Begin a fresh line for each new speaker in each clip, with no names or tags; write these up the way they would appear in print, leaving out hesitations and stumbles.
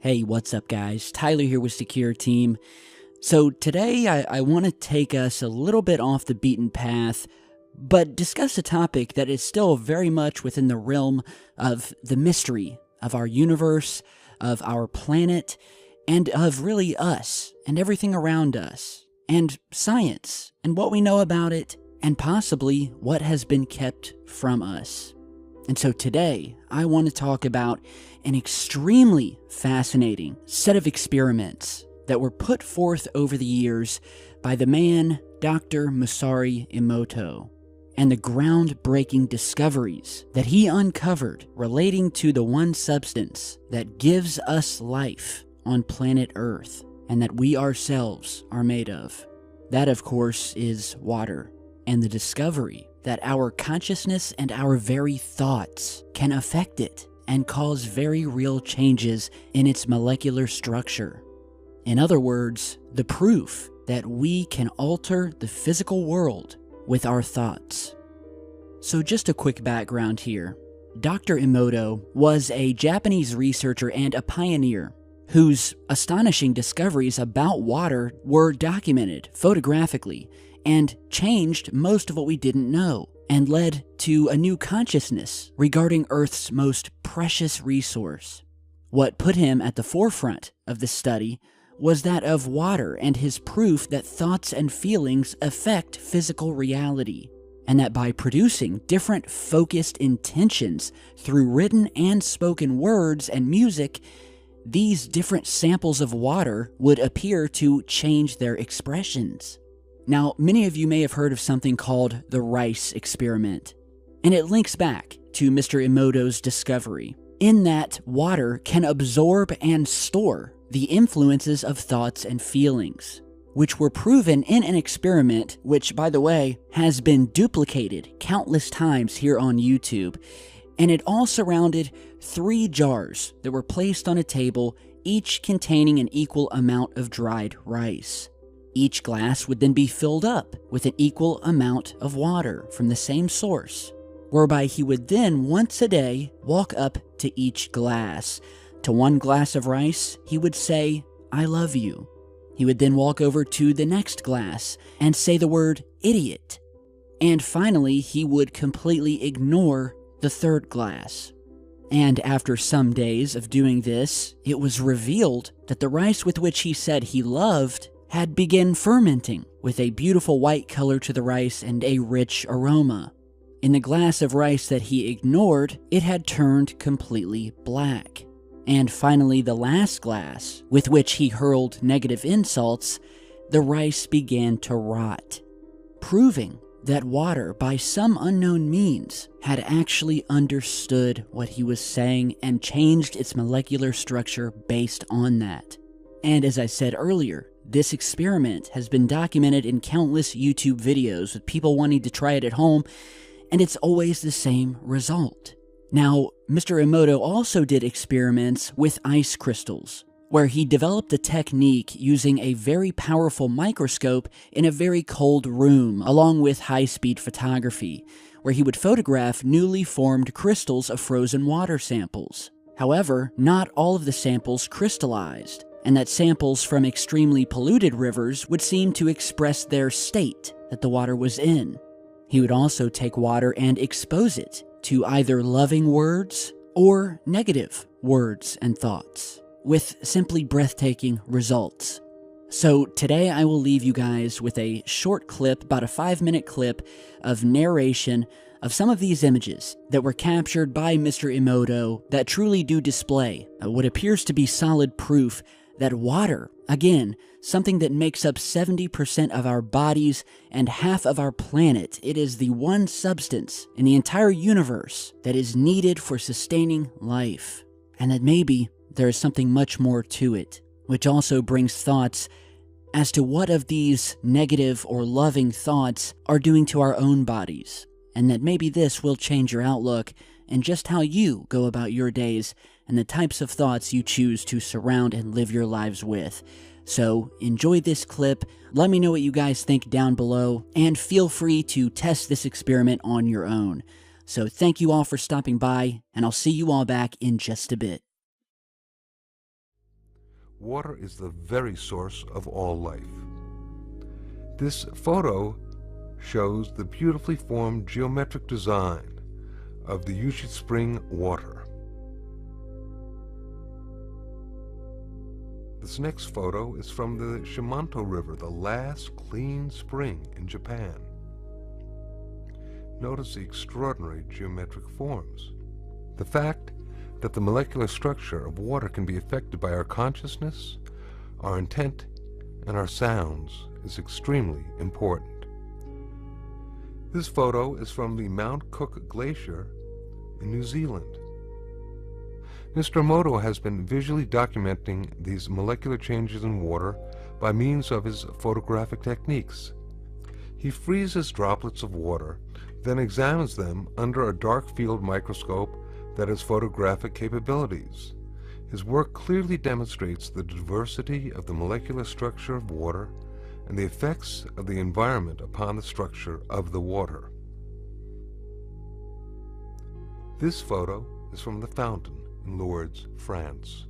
Hey, what's up guys? Tyler here with Secure Team. So today I want to take us a little bit off the beaten path, but discuss a topic that is still very much within the realm of the mystery of our universe, of our planet, and of really us and everything around us, and science, and what we know about it, and possibly what has been kept from us. And so today, I want to talk about an extremely fascinating set of experiments that were put forth over the years by the man Dr. Masaru Emoto, and the groundbreaking discoveries that he uncovered relating to the one substance that gives us life on planet Earth, and that we ourselves are made of. That, of course, is water, and the discovery that our consciousness and our very thoughts can affect it and cause very real changes in its molecular structure. In other words, the proof that we can alter the physical world with our thoughts. So just a quick background here. Dr. Emoto was a Japanese researcher and a pioneer whose astonishing discoveries about water were documented photographically and changed most of what we didn't know, and led to a new consciousness regarding Earth's most precious resource. What put him at the forefront of the study was that of water and his proof that thoughts and feelings affect physical reality, and that by producing different focused intentions through written and spoken words and music, these different samples of water would appear to change their expressions. Now, many of you may have heard of something called the rice experiment, and it links back to Mr. Emoto's discovery, in that water can absorb and store the influences of thoughts and feelings, which were proven in an experiment which, by the way, has been duplicated countless times here on YouTube, and it all surrounded 3 jars that were placed on a table, each containing an equal amount of dried rice. Each glass would then be filled up with an equal amount of water from the same source, whereby he would then once a day walk up to each glass. To one glass of rice, he would say, "I love you." He would then walk over to the next glass and say the word "idiot." And finally, he would completely ignore the third glass. And after some days of doing this, it was revealed that the rice with which he said he loved had begun fermenting with a beautiful white color to the rice and a rich aroma. In the glass of rice that he ignored, it had turned completely black. And finally, the last glass, with which he hurled negative insults, the rice began to rot, proving that water, by some unknown means, had actually understood what he was saying and changed its molecular structure based on that. And as I said earlier, this experiment has been documented in countless YouTube videos with people wanting to try it at home, and it's always the same result. Now, Mr. Emoto also did experiments with ice crystals, where he developed a technique using a very powerful microscope in a very cold room, along with high-speed photography, where he would photograph newly formed crystals of frozen water samples. However, not all of the samples crystallized, and that samples from extremely polluted rivers would seem to express their state that the water was in. He would also take water and expose it to either loving words or negative words and thoughts, with simply breathtaking results. So today I will leave you guys with a short clip, about a 5-minute clip of narration of some of these images that were captured by Mr. Emoto that truly do display what appears to be solid proof that water, again, something that makes up 70% of our bodies and half of our planet, it is the one substance in the entire universe that is needed for sustaining life, and that maybe there is something much more to it, which also brings thoughts as to what of these negative or loving thoughts are doing to our own bodies, and that maybe this will change your outlook and just how you go about your days and the types of thoughts you choose to surround and live your lives with. So enjoy this clip, let me know what you guys think down below, and feel free to test this experiment on your own. So thank you all for stopping by, and I'll see you all back in just a bit.
water is the very source of all life. This photo shows the beautifully formed geometric design of the Uchit Spring water. This next photo is from the Shimanto River, the last clean spring in Japan. Notice the extraordinary geometric forms. The fact that the molecular structure of water can be affected by our consciousness, our intent, and our sounds is extremely important. This photo is from the Mount Cook Glacier in New Zealand. Mr. Emoto has been visually documenting these molecular changes in water by means of his photographic techniques. He freezes droplets of water, then examines them under a dark field microscope that has photographic capabilities. His work clearly demonstrates the diversity of the molecular structure of water and the effects of the environment upon the structure of the water. This photo is from the fountain in Lourdes, France.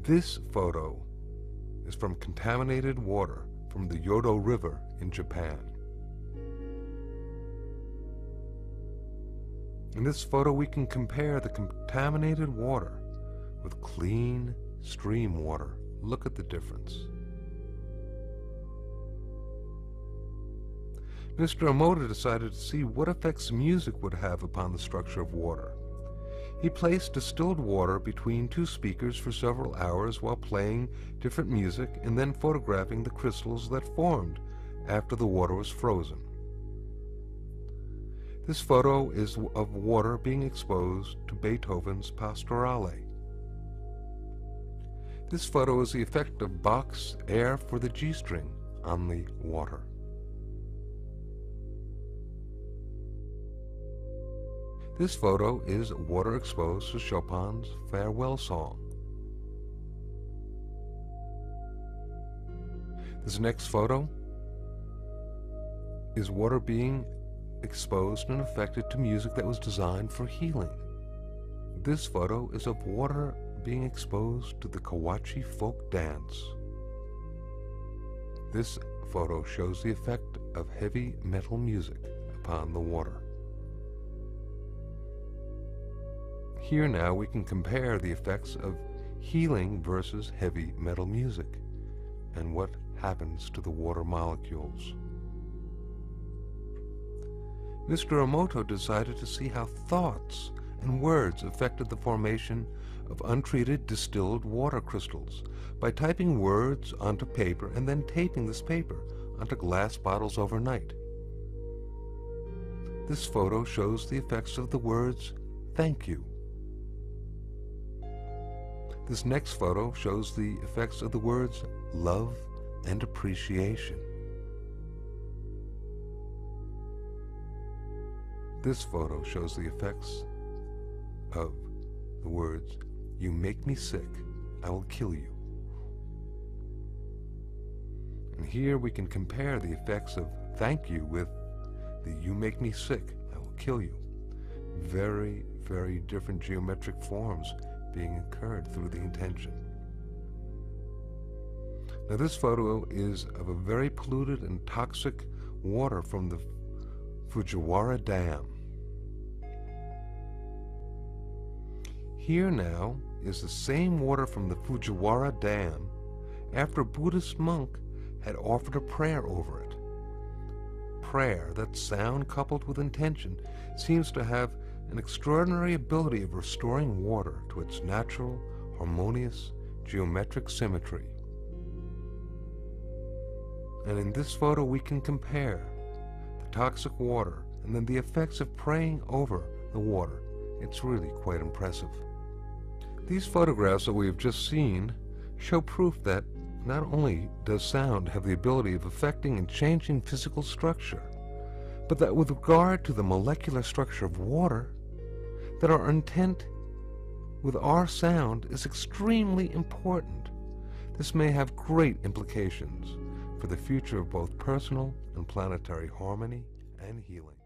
This photo is from contaminated water from the Yodo River in Japan. In this photo we can compare the contaminated water with clean stream water. Look at the difference. Mr. Emoto decided to see what effects music would have upon the structure of water. He placed distilled water between two speakers for several hours while playing different music and then photographing the crystals that formed after the water was frozen. This photo is of water being exposed to Beethoven's Pastorale. This photo is the effect of Bach's Air for the G string on the water. This photo is water exposed to Chopin's Farewell Song. This next photo is water being exposed and affected to music that was designed for healing. This photo is of water being exposed to the Kawachi folk dance. This photo shows the effect of heavy metal music upon the water. Here now we can compare the effects of healing versus heavy metal music and what happens to the water molecules. Mr. Emoto decided to see how thoughts and words affected the formation of untreated distilled water crystals by typing words onto paper and then taping this paper onto glass bottles overnight. This photo shows the effects of the words, "Thank you." This next photo shows the effects of the words, "love" and "appreciation." This photo shows the effects of the words, "You make me sick, I will kill you." And here we can compare the effects of "thank you" with the "you make me sick, I will kill you." Very, very different geometric forms being occurred through the intention. Now this photo is of a very polluted and toxic water from the Fujiwara Dam. Here now is the same water from the Fujiwara Dam after a Buddhist monk had offered a prayer over it. Prayer, that sound coupled with intention, seems to have an extraordinary ability of restoring water to its natural, harmonious, geometric symmetry. And in this photo we can compare the toxic water and then the effects of praying over the water. It's really quite impressive. These photographs that we have just seen show proof that not only does sound have the ability of affecting and changing physical structure, but that with regard to the molecular structure of water, that our intent with our sound is extremely important. This may have great implications for the future of both personal and planetary harmony and healing.